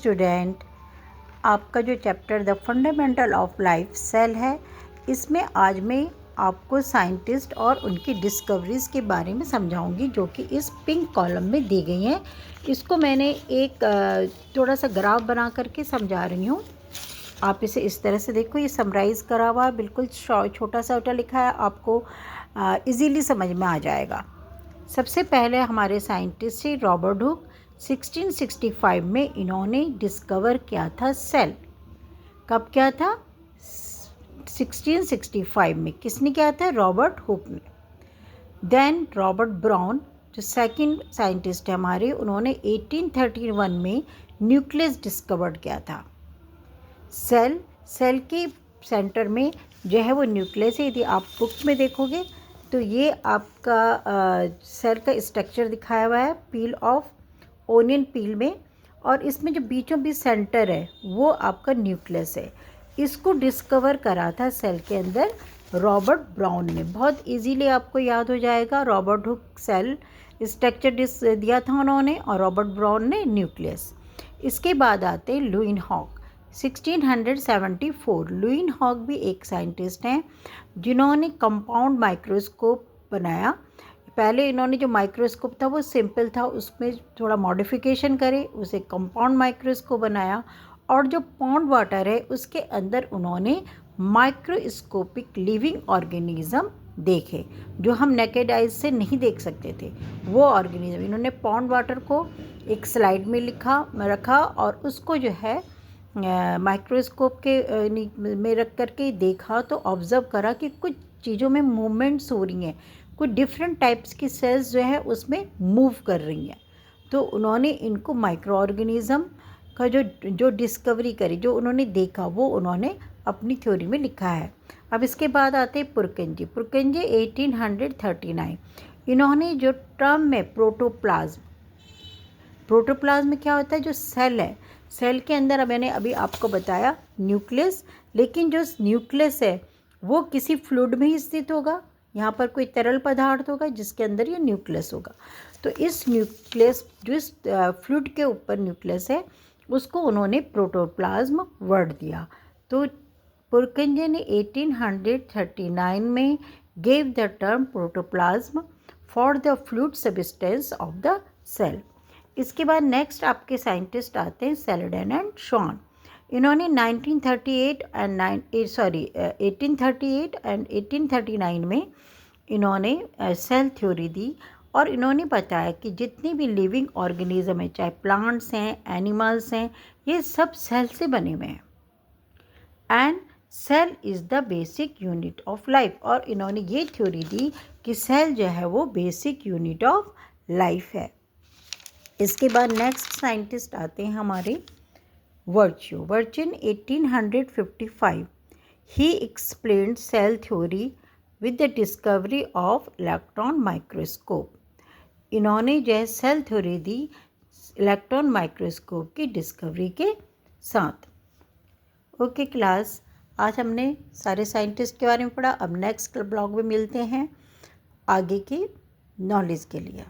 Student, आपका जो chapter the fundamental of life cell है, इसमें आज मैं आपको साइंटिस्ट और उनकी डिस्कवरीज़ के बारे में समझाऊंगी, जो कि इस पिंक कॉलम में दी गई हैं। इसको मैंने एक थोड़ा सा ग्राफ बना करके समझा रही हूँ। आप इसे इस तरह से देखो, ये समराइज़ करा हुआ है, बिल्कुल छोटा सा लिखा है, आपको इजीली समझ में आ जाएगा। सबसे पहले हमारे साइंटिस्ट थे रॉबर्ट हुक। 1665 में इन्होंने डिस्कवर किया था सेल। कब क्या था? 1665 में। किसने किया था? रॉबर्ट हुक ने। देन रॉबर्ट ब्राउन, जो सेकंड साइंटिस्ट है हमारे, उन्होंने 1831 में न्यूक्लियस डिस्कवर्ड किया था। सेल के सेंटर में जो है वो न्यूक्लियस है। यदि आप बुक में देखोगे तो ये आपका सेल का स्ट्रक्चर दिखाया हुआ है पील ऑफ ओनियन पील में, और इसमें जो बीचों बीच सेंटर है वो आपका न्यूक्लियस है। इसको डिस्कवर करा था सेल के अंदर रॉबर्ट ब्राउन ने। बहुत इजीली आपको याद हो जाएगा। रॉबर्ट हुक सेल स्ट्रक्चर दिया था उन्होंने, और रॉबर्ट ब्राउन ने न्यूक्लियस। इसके बाद आते हैं लुईन हॉक। 1674। लुईन हॉक भी एक साइंटिस्ट हैं जिन्होंने कंपाउंड माइक्रोस्कोप बनाया। पहले इन्होंने जो माइक्रोस्कोप था वो सिंपल था, उसमें थोड़ा मॉडिफिकेशन करे, उसे कंपाउंड माइक्रोस्कोप बनाया, और जो पॉन्ड वाटर है उसके अंदर उन्होंने माइक्रोस्कोपिक लिविंग ऑर्गेनिज्म देखे, जो हम नेकेड आइज से नहीं देख सकते थे। वो ऑर्गेनिज्म इन्होंने पॉन्ड वाटर को एक स्लाइड में रखा, और उसको जो है माइक्रोस्कोप के में रख करके देखा, तो ऑब्ज़र्व करा कि कुछ चीज़ों में मूवमेंट्स हो रही हैं, कुछ डिफरेंट टाइप्स की सेल्स जो है उसमें मूव कर रही हैं। तो उन्होंने इनको माइक्रो ऑर्गेनिज़म का जो डिस्कवरी करी, जो उन्होंने देखा, वो उन्होंने अपनी थ्योरी में लिखा है। अब इसके बाद आते हैं पुरकिंजे। 1839। इन्होंने जो टर्म में प्रोटोप्लाज्म में क्या होता है? जो सेल है, सेल के अंदर, अब मैंने अभी आपको बताया न्यूक्लियस, लेकिन जो न्यूक्लियस है वो किसी फ्लूइड में ही स्थित होगा। यहाँ पर कोई तरल पदार्थ होगा जिसके अंदर ये न्यूक्लियस होगा। तो इस न्यूक्लियस, जो इस फ्लूइड के ऊपर न्यूक्लियस है, उसको उन्होंने प्रोटोप्लाज्म वर्ड दिया। तो पुरकिंजे ने 1839 में gave the term protoplasm for the fluid substance of the cell. इसके बाद नेक्स्ट आपके साइंटिस्ट आते हैं सेल्डन एंड शॉन। इन्होंने 1838 एंड 1839 में इन्होंने सेल थ्योरी दी, और इन्होंने बताया कि जितने भी लिविंग ऑर्गेनिज्म हैं, चाहे प्लांट्स हैं, एनिमल्स हैं, ये सब सेल से बने हुए हैं, and cell is the basic unit of life. और इन्होंने ये थ्योरी दी कि सेल जो है वो बेसिक यूनिट ऑफ लाइफ है। इसके बाद नेक्स्ट साइंटिस्ट आते हैं हमारे Virchow in 1855। He explained cell theory with the discovery of electron microscope. इन्होंने जो है सेल थ्योरी दी इलेक्ट्रॉन माइक्रोस्कोप की डिस्कवरी के साथ। ओके क्लास, आज हमने सारे साइंटिस्ट के बारे में पढ़ा। अब नेक्स्ट ब्लॉग में मिलते हैं आगे की नॉलेज के लिए।